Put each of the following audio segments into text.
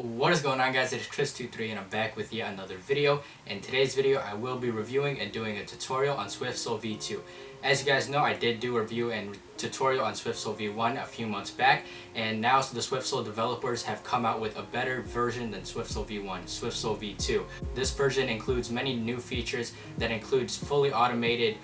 What is going on, guys? It's Chris23 and I'm back with yet another video. In today's video I will be reviewing and doing a tutorial on SwiftSole V2. As you guys know, I did do a review and tutorial on SwiftSole V1 a few months back, and now the SwiftSole developers have come out with a better version than SwiftSole V1, SwiftSole V2. This version includes many new features that includes fully automated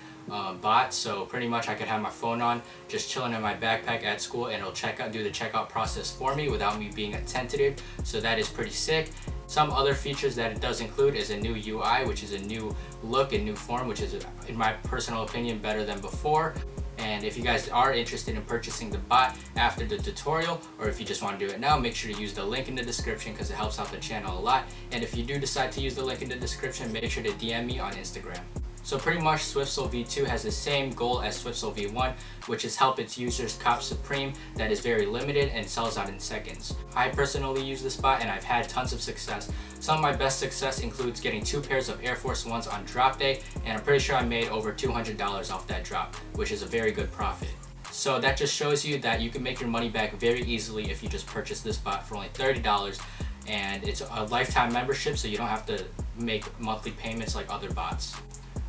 bot, so pretty much I could have my phone on, just chilling in my backpack at school, and it'll do the checkout process for me without me being attentive. So that is pretty sick. Some other features that it does include is a new UI, which is a new look and new form, which is, in my personal opinion, better than before. And if you guys are interested in purchasing the bot after the tutorial, or if you just want to do it now, make sure to use the link in the description because it helps out the channel a lot. And if you do decide to use the link in the description, make sure to DM me on Instagram. So pretty much SwiftSole V2 has the same goal as SwiftSole V1, which is help its users cop Supreme that is very limited and sells out in seconds. I personally use this bot and I've had tons of success. Some of my best success includes getting 2 pairs of Air Force Ones on drop day, and I'm pretty sure I made over $200 off that drop, which is a very good profit. So that just shows you that you can make your money back very easily if you just purchase this bot for only $30, and it's a lifetime membership, so you don't have to make monthly payments like other bots.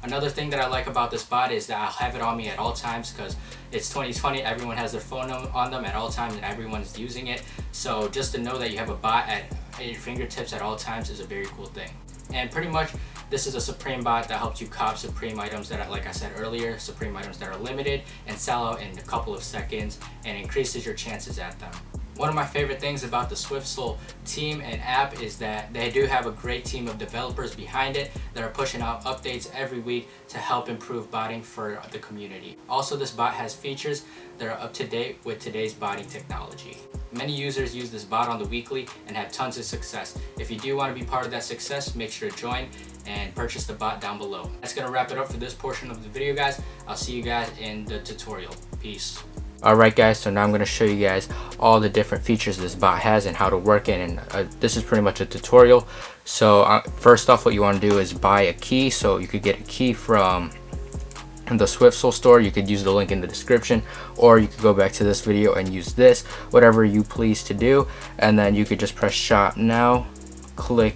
Another thing that I like about this bot is that I'll have it on me at all times because it's 2020, everyone has their phone on them at all times and everyone's using it. So just to know that you have a bot at your fingertips at all times is a very cool thing. And pretty much this is a Supreme bot that helps you cop Supreme items that, like I said earlier, Supreme items that are limited and sell out in a couple of seconds, and increases your chances at them. One of my favorite things about the SwiftSole team and app is that they do have a great team of developers behind it that are pushing out updates every week to help improve botting for the community. Also, this bot has features that are up to date with today's botting technology. Many users use this bot on the weekly and have tons of success. If you do want to be part of that success, make sure to join and purchase the bot down below. That's going to wrap it up for this portion of the video, guys. I'll see you guys in the tutorial. Peace. Alright guys, so now I'm going to show you guys all the different features this bot has and how to work it, and this is pretty much a tutorial. So first off, what you want to do is buy a key. So you could get a key from the SwiftSole store. You could use the link in the description, or you could go back to this video and use this, whatever you please to do. And then you could just press shop now, click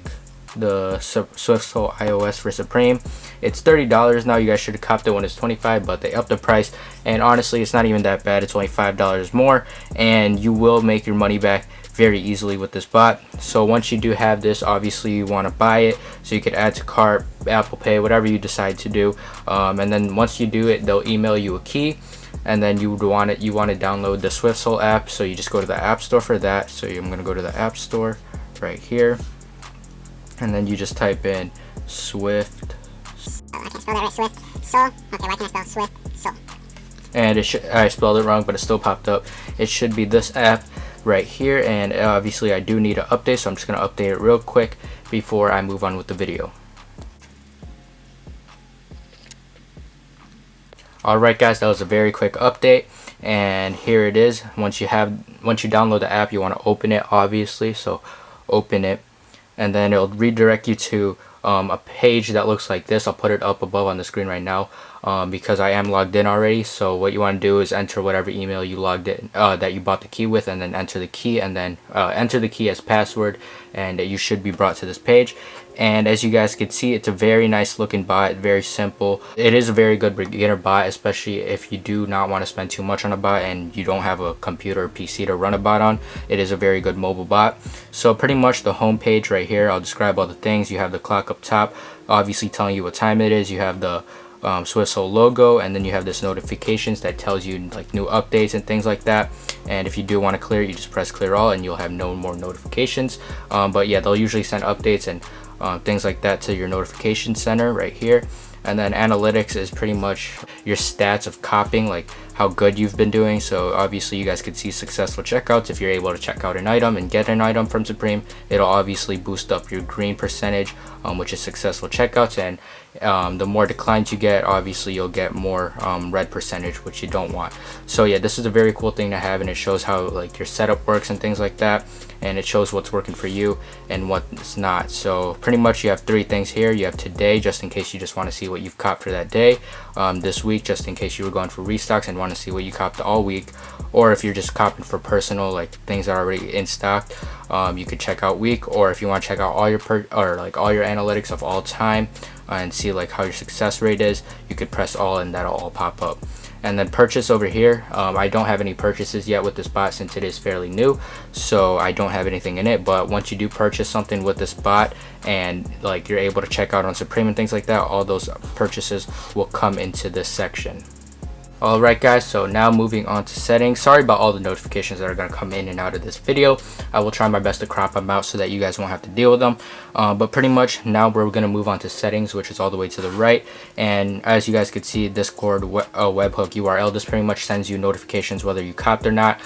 the SwiftSole iOS for Supreme. It's $30 now. You guys should have copped it when it's $25, but they upped the price, and honestly it's not even that bad. It's only $5 more, and you will make your money back very easily with this bot. So once you do have this, obviously you want to buy it so you could add to cart, Apple Pay, whatever you decide to do, and then once you do it, they'll email you a key, and then you want to download the SwiftSole app. So you just go to the App Store for that. So I'm going to go to the App Store right here, and then you just type in Swift. I can't spell that right. SwiftSole. Okay, why can't I spell SwiftSole? And I spelled it wrong, but it still popped up. It should be this app right here, and obviously I do need an update, so I'm just going to update it real quick before I move on with the video. Alright guys, that was a very quick update, and here it is. Once you download the app, you want to open it, obviously, so open it, and then it'll redirect you to a page that looks like this. I'll put it up above on the screen right now because I am logged in already. So what you want to do is enter whatever email you logged in that you bought the key with, and then enter the key, and then enter the key as password, and you should be brought to this page. And as you guys can see, it's a very nice looking bot, very simple. It is a very good beginner bot, especially if you do not want to spend too much on a bot and you don't have a computer or PC to run a bot on. It is a very good mobile bot. So pretty much the home page right here, I'll describe all the things. You have the clock up top, obviously telling you what time it is. You have the SwiftSole logo, and then you have this notifications that tells you like new updates and things like that. And if you do want to clear, you just press clear all and you'll have no more notifications. But yeah, they'll usually send updates and things like that to your notification center right here. And then analytics is pretty much your stats of copying, like how good you've been doing. So obviously you guys could see successful checkouts. If you're able to check out an item and get an item from Supreme, it'll obviously boost up your green percentage, which is successful checkouts. And the more declines you get, obviously you'll get more red percentage, which you don't want. So yeah, this is a very cool thing to have, and it shows how like your setup works and things like that, and it shows what's working for you and what's not. So pretty much you have 3 things here. You have today, just in case you just want to see what you've copped for that day, this week, just in case you were going for restocks and wanted to see what you copped all week, or if you're just copping for personal, like things that are already in stock, you could check out week. Or if you want to check out all your all your analytics of all time and see like how your success rate is, you could press all and that'll all pop up. And then purchase over here, I don't have any purchases yet with this bot since it is fairly new, so I don't have anything in it. But once you do purchase something with this bot and like you're able to check out on Supreme and things like that, all those purchases will come into this section. Alright guys, so now moving on to settings. Sorry about all the notifications that are going to come in and out of this video. I will try my best to crop them out so that you guys won't have to deal with them. But pretty much now we're going to move on to settings, which is all the way to the right. And as you guys could see, Discord webhook URL, this pretty much sends you notifications whether you copped or not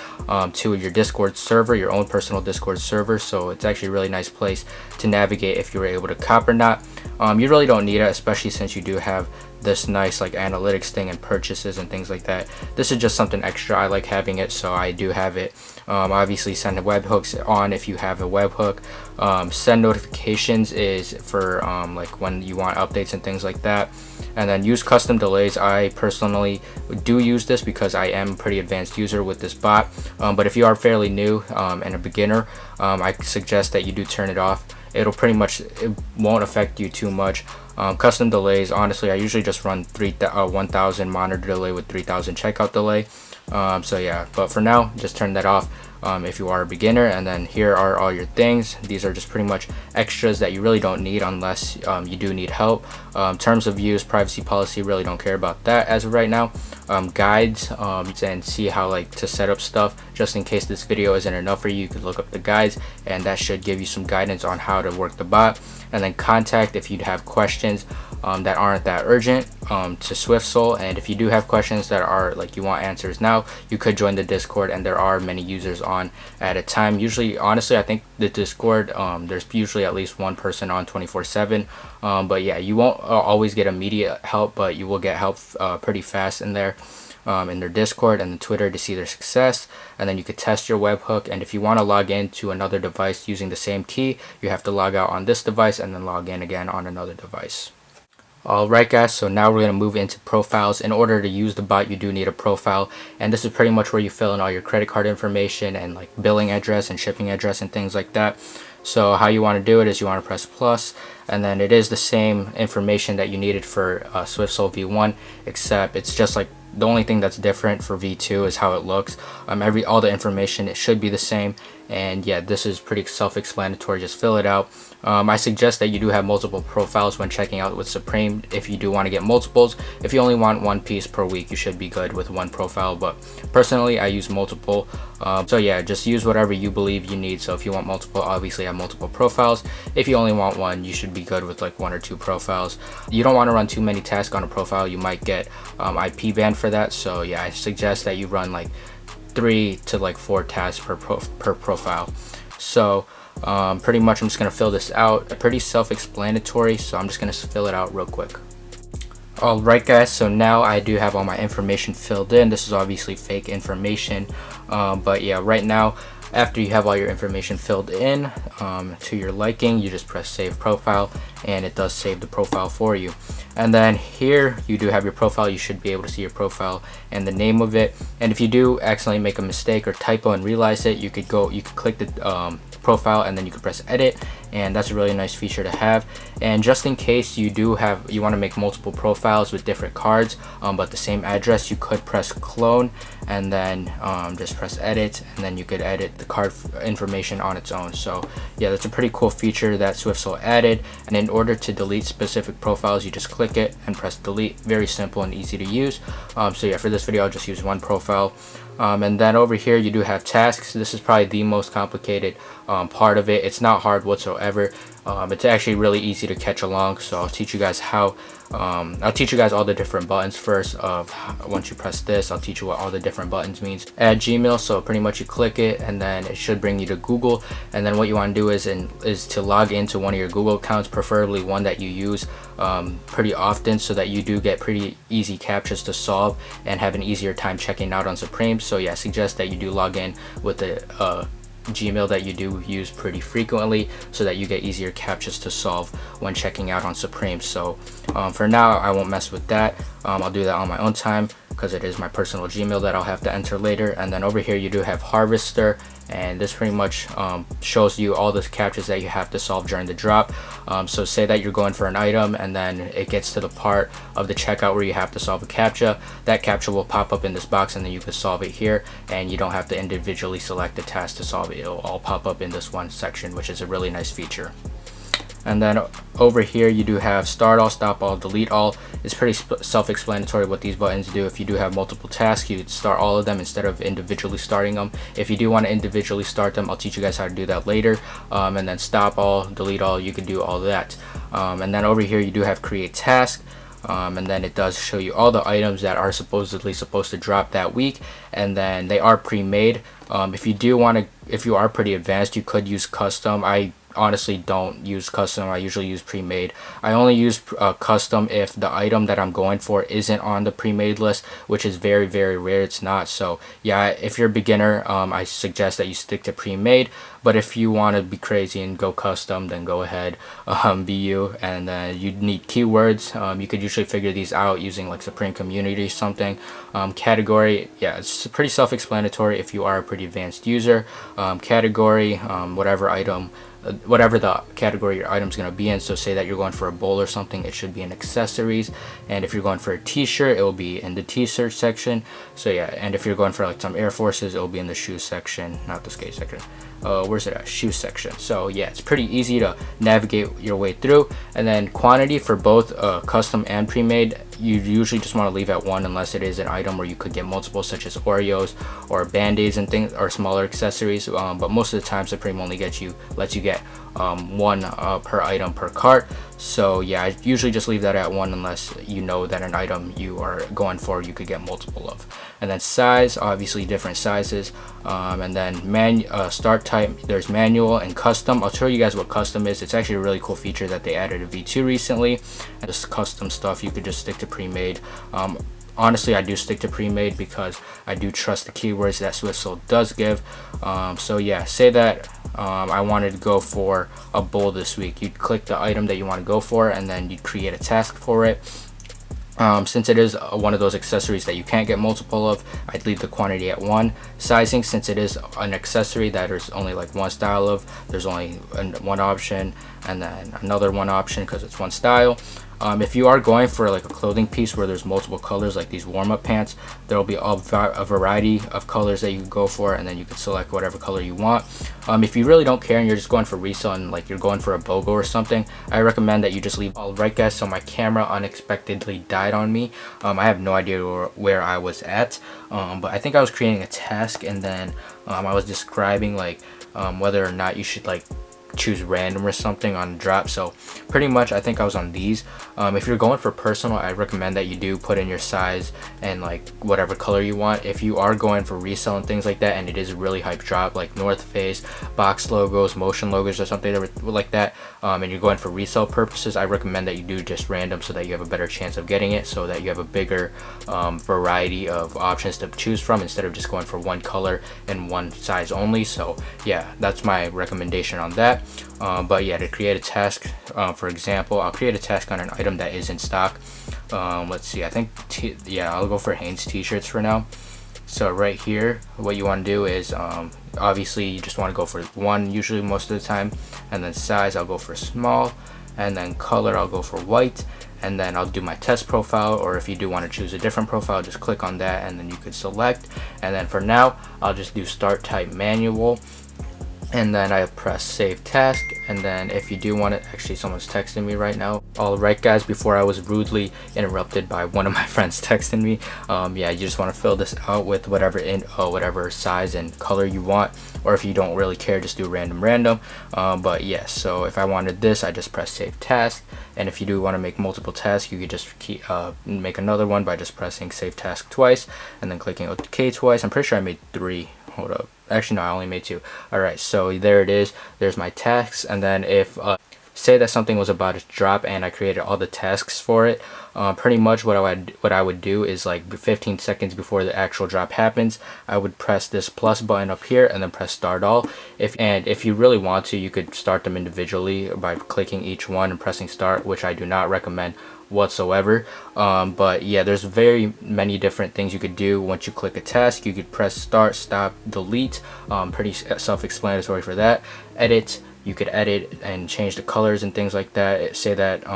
to your Discord server, your own personal Discord server. So it's actually a really nice place to navigate if you were able to cop or not. You really don't need it, especially since you do have this nice like analytics thing and purchases and things like that. This is just something extra. I like having it, so I do have it. Obviously send webhooks on if you have a webhook. Send notifications is for like when you want updates and things like that. And then use custom delays. I personally do use this because I am a pretty advanced user with this bot, but if you are fairly new and a beginner, I suggest that you do turn it off. It won't affect you too much. Custom delays, honestly, I usually just run 1000 monitor delay with 3000 checkout delay. So yeah, but for now, just turn that off if you are a beginner. And then here are all your things. These are just pretty much extras that you really don't need unless you do need help. Terms of use, privacy policy, really don't care about that as of right now. Guides, and see how like to set up stuff. Just in case this video isn't enough for you, you could look up the guides and that should give you some guidance on how to work the bot. And then contact if you'd have questions that aren't that urgent to SwiftSole. And if you do have questions that are like you want answers now, you could join the Discord, and there are many users on at a time. Usually, honestly, I think the Discord, there's usually at least one person on 24/7. But yeah, you won't always get immediate help, but you will get help pretty fast in there. In their Discord and the Twitter to see their success. And then you could test your webhook, and if you want to log in to another device using the same key, you have to log out on this device and then log in again on another device. Alright guys, so now we're going to move into profiles. In order to use the bot, you do need a profile, and this is pretty much where you fill in all your credit card information and like billing address and shipping address and things like that. So how you want to do it is you want to press plus, and then it is the same information that you needed for SwiftSole V1, except it's just like the only thing that's different for V2 is how it looks. All the information, it should be the same. And yeah, this is pretty self-explanatory, just fill it out. I suggest that you do have multiple profiles when checking out with Supreme if you do want to get multiples. If you only want one piece per week, you should be good with one profile, but personally I use multiple. So yeah, just use whatever you believe you need. So if you want multiple, obviously have multiple profiles. If you only want one, you should be good with like 1 or 2 profiles. You don't want to run too many tasks on a profile. You might get IP banned for that. So yeah, I suggest that you run like 3 to like 4 tasks per profile. So pretty much I'm just going to fill this out. Pretty self-explanatory, so I'm just going to fill it out real quick. Alright guys, so now I do have all my information filled in. This is obviously fake information, but yeah, right now after you have all your information filled in to your liking, you just press save profile, and it does save the profile for you. And then here you do have your profile. You should be able to see your profile and the name of it. And if you do accidentally make a mistake or typo and realize it, you could click the profile, and then you can press edit, and that's a really nice feature to have. And just in case you want to make multiple profiles with different cards but the same address, you could press clone and then just press edit, and then you could edit the card information on its own. So yeah, that's a pretty cool feature that SwiftSole added. And in order to delete specific profiles, you just click it and press delete. Very simple and easy to use. So yeah, for this video I'll just use one profile. And then over here you do have tasks. This is probably the most complicated part of it. It's not hard whatsoever. It's actually really easy to catch along, so I'll teach you guys how. I'll teach you guys all the different buttons first. Once you press this, I'll teach you what all the different buttons means. Add Gmail, so pretty much you click it and then it should bring you to Google. And then what you want to do is to log into one of your Google accounts, preferably one that you use pretty often, so that you do get pretty easy captchas to solve and have an easier time checking out on Supreme. So yeah, I suggest that you do log in with the Gmail that you do use pretty frequently, so that you get easier captchas to solve when checking out on Supreme. So for now I won't mess with that. I'll do that on my own time. because it is my personal Gmail that I'll have to enter later. And then over here you do have Harvester, and this pretty much shows you all the captchas that you have to solve during the drop. So say that you're going for an item and then it gets to the part of the checkout where you have to solve a captcha. That captcha will pop up in this box, and then you can solve it here, and you don't have to individually select the task to solve it. It'll all pop up in this one section, which is a really nice feature. And then over here you do have start all, stop all, delete all. It's pretty self-explanatory what these buttons do. If you do have multiple tasks, you start all of them instead of individually starting them. If you do want to individually start them, I'll teach you guys how to do that later. And then stop all, delete all, you can do all that. And then over here you do have create task. And then it does show you all the items that are supposedly supposed to drop that week, and then they are pre-made. If you are pretty advanced, you could use custom. I honestly don't use custom. I usually use pre-made. I only use custom if the item that I'm going for isn't on the pre-made list, which is very, very rare. It's not. So yeah, if you're a beginner, I suggest that you stick to pre-made. But if you want to be crazy and go custom, then go ahead, be you. And you need keywords. You could usually figure these out using like Supreme Community or something. Category, yeah, it's pretty self-explanatory if you are a pretty advanced user. Category, whatever the category your item's going to be in. So say that you're going for a bowl or something, it should be in accessories. And if you're going for a t-shirt, it will be in the t-shirt section. So yeah, and if you're going for like some Air Forces, it will be in the shoe section, not the skate section. Where's it at? Shoe section. So yeah, it's pretty easy to navigate your way through. And then quantity for both custom and pre-made, you usually just want to leave at 1 unless it is an item where you could get multiple, such as Oreos or Band-Aids and things, or smaller accessories. But most of the time Supreme only lets you get 1 per item per cart. So yeah, I usually just leave that at 1 unless you know that an item you are going for you could get multiple of. And then size, obviously different sizes. And then start type, there's manual and custom. I'll show you guys what custom is. It's actually a really cool feature that they added in V2 recently. And this custom stuff, you could just stick to pre-made. Honestly, I do stick to pre-made because I do trust the keywords that SwiftSole does give. So yeah, say that I wanted to go for a bowl this week. You'd click the item that you want to go for, and then you'd create a task for it. Since it is one of those accessories that you can't get multiple of, I'd leave the quantity at 1. Sizing, since it is an accessory that there's only like one style of, there's only one option, and then another one option because it's one style. If you are going for like a clothing piece where there's multiple colors, like these warm-up pants, there will be a variety of colors that you can go for, and then you can select whatever color you want. If you really don't care and you're just going for resale and like you're going for a BOGO or something, I recommend that you just leave. Alright guys, so my camera unexpectedly died on me. I have no idea where I was at, but I think I was creating a task, and then I was describing like whether or not you should like choose random or something on drop. So pretty much I think I was on these. If you're going for personal, I recommend that you do put in your size and like whatever color you want. If you are going for resale and things like that, and it is a really hype drop like North Face, box logos, motion logos, or something like that, and you're going for resale purposes, I recommend that you do just random so that you have a better chance of getting it, so that you have a bigger variety of options to choose from instead of just going for one color and one size only. So yeah, that's my recommendation on that. But yeah, to create a task, for example, I'll create a task on an item that is in stock. Let's see, I think I'll go for Hanes t-shirts for now. So right here, what you want to do is obviously you just want to go for 1 usually most of the time, and then size I'll go for small, and then color I'll go for white, and then I'll do my test profile. Or if you do want to choose a different profile, just click on that and then you could select. And then for now I'll just do start type manual, and then I press save task. And then if you do want to, actually someone's texting me right now. Alright guys, before I was rudely interrupted by one of my friends texting me, yeah, you just want to fill this out with whatever size and color you want, or if you don't really care, just do random. But yes, so if I wanted this, I just press save task. And if you do want to make multiple tasks, you could just make another one by just pressing save task twice and then clicking OK twice. I'm pretty sure I made 3. Hold up, actually no, I only made 2. Alright, so there it is, there's my tasks. And then if say that something was about to drop and I created all the tasks for it. Pretty much what I would do is like 15 seconds before the actual drop happens, I would press this plus button up here and then press start all. If you really want to, you could start them individually by clicking each one and pressing start, which I do not recommend whatsoever. But yeah, there's very many different things you could do. Once you click a task, you could press start, stop, delete. Pretty self-explanatory for that. Edit, you could edit and change the colors and things like that. Say that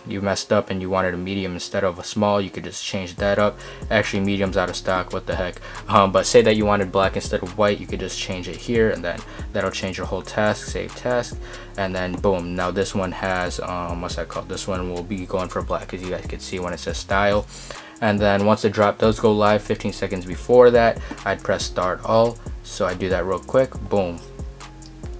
you messed up and you wanted a medium instead of a small, you could just change that up. Actually, medium's out of stock, what the heck. But say that you wanted black instead of white, you could just change it here, and then that'll change your whole task. Save task, and then boom, now this one has what's that called, this one will be going for black, as you guys can see when it says style. And then once the drop does go live 15 seconds before that, I'd press start all. So I do that real quick, boom.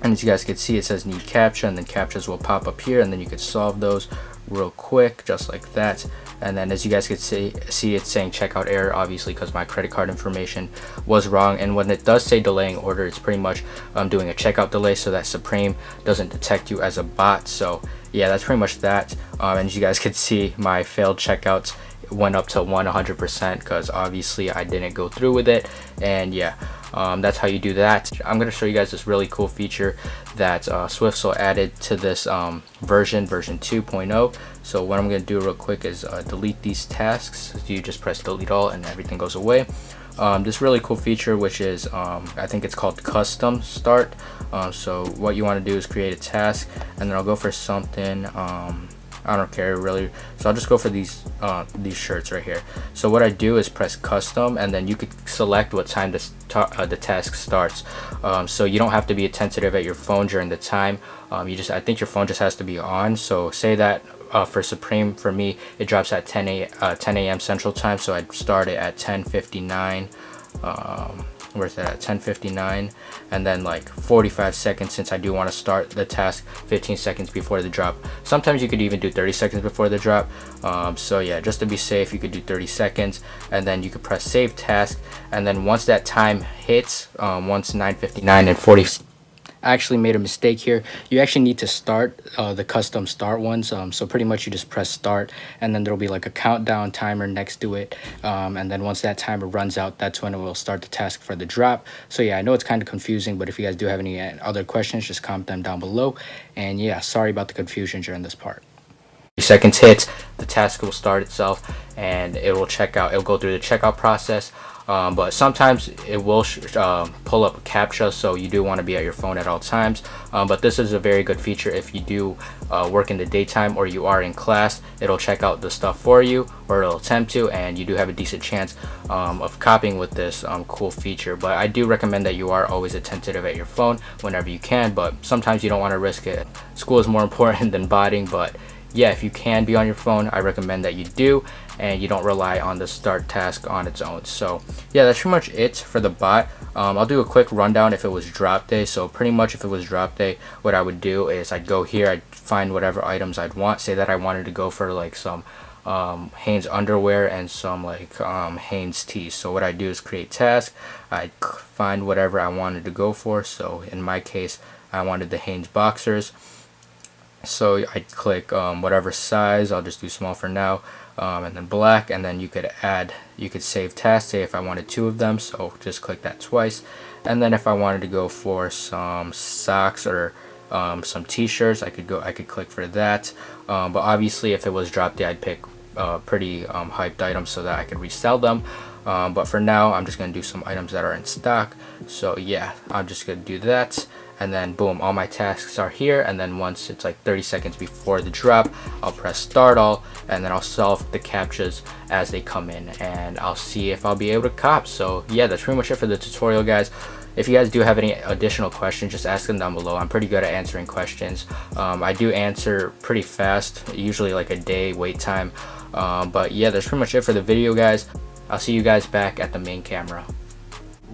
And as you guys can see, it says need captcha, and then captchas will pop up here, and then you could solve those real quick, just like that. And then as you guys can see it's saying checkout error, obviously because my credit card information was wrong. And when it does say delaying order, it's pretty much doing a checkout delay so that Supreme doesn't detect you as a bot. So yeah, that's pretty much that. And as you guys can see, my failed checkouts went up to 100% because obviously I didn't go through with it. And yeah, that's how you do that. I'm going to show you guys this really cool feature that SwiftSole added to this version 2.0. So what I'm going to do real quick is delete these tasks. You just press delete all and everything goes away. This really cool feature, which is I think it's called custom start. So what you want to do is create a task, and then I'll go for something I don't care really, so I'll just go for these shirts right here. So what I do is press custom, and then you could select what time the task starts. So you don't have to be attentive at your phone during the time. I think your phone just has to be on. So say that for Supreme, for me it drops at 10 a.m. Central Time, so I'd start it at 10:59. Where's that, at 10:59, and then like 45 seconds, since I do want to start the task 15 seconds before the drop. Sometimes you could even do 30 seconds before the drop. So yeah, just to be safe, you could do 30 seconds, and then you could press save task. And then once that time hits, once 9:59 and 40, I actually made a mistake here. You actually need to start the custom start ones. So pretty much you just press start, and then there'll be like a countdown timer next to it. And then once that timer runs out, that's when it will start the task for the drop. So yeah, I know it's kind of confusing, but if you guys do have any other questions, just comment them down below. And yeah, sorry about the confusion during this part. Seconds hits, the task will start itself, and it will check out. It'll go through the checkout process. But sometimes it will pull up a captcha, so you do want to be at your phone at all times. But this is a very good feature if you do work in the daytime or you are in class. It'll check out the stuff for you, or it'll attempt to, and you do have a decent chance of copying with this cool feature. But I do recommend that you are always attentive at your phone whenever you can, but sometimes you don't want to risk it. School is more important than botting, but yeah, if you can be on your phone, I recommend that you do, and you don't rely on the start task on its own. So yeah, that's pretty much it for the bot. I'll do a quick rundown if it was drop day. So pretty much if it was drop day, what I would do is I'd go here, I'd find whatever items I'd want. Say that I wanted to go for like some Hanes underwear and some like Hanes tees. So what I do is create task. I'd find whatever I wanted to go for. So in my case, I wanted the Hanes boxers. So I click whatever size, I'll just do small for now, and then black, and then you could save task. Say if I wanted 2 of them, so just click that twice. And then if I wanted to go for some socks or some t-shirts, I could click for that. But obviously if it was drop day, I'd pick pretty hyped items so that I could resell them. But for now, I'm just gonna do some items that are in stock. So yeah, I'm just gonna do that, and then boom, all my tasks are here. And then once it's like 30 seconds before the drop, I'll press start all, and then I'll solve the captchas as they come in, and I'll see if I'll be able to cop. So yeah, that's pretty much it for the tutorial, guys. If you guys do have any additional questions, just ask them down below. I'm pretty good at answering questions. I do answer pretty fast, usually like a day wait time. But yeah, that's pretty much it for the video, guys. I'll see you guys back at the main camera.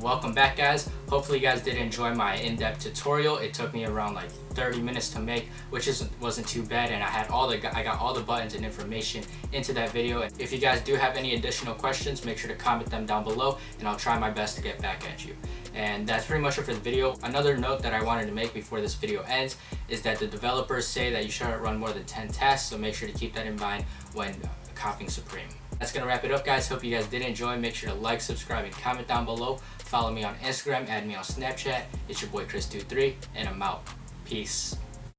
Welcome back, guys. Hopefully you guys did enjoy my in-depth tutorial. It took me around like 30 minutes to make, which wasn't too bad, and I got all the buttons and information into that video. If you guys do have any additional questions, make sure to comment them down below and I'll try my best to get back at you. And that's pretty much it for the video. Another note that I wanted to make before this video ends is that the developers say that you shouldn't run more than 10 tests, so make sure to keep that in mind when copying Supreme. That's gonna wrap it up, guys. Hope you guys did enjoy. Make sure to like, subscribe, and comment down below. Follow me on Instagram, add me on Snapchat. It's your boy Chris23, and I'm out. Peace.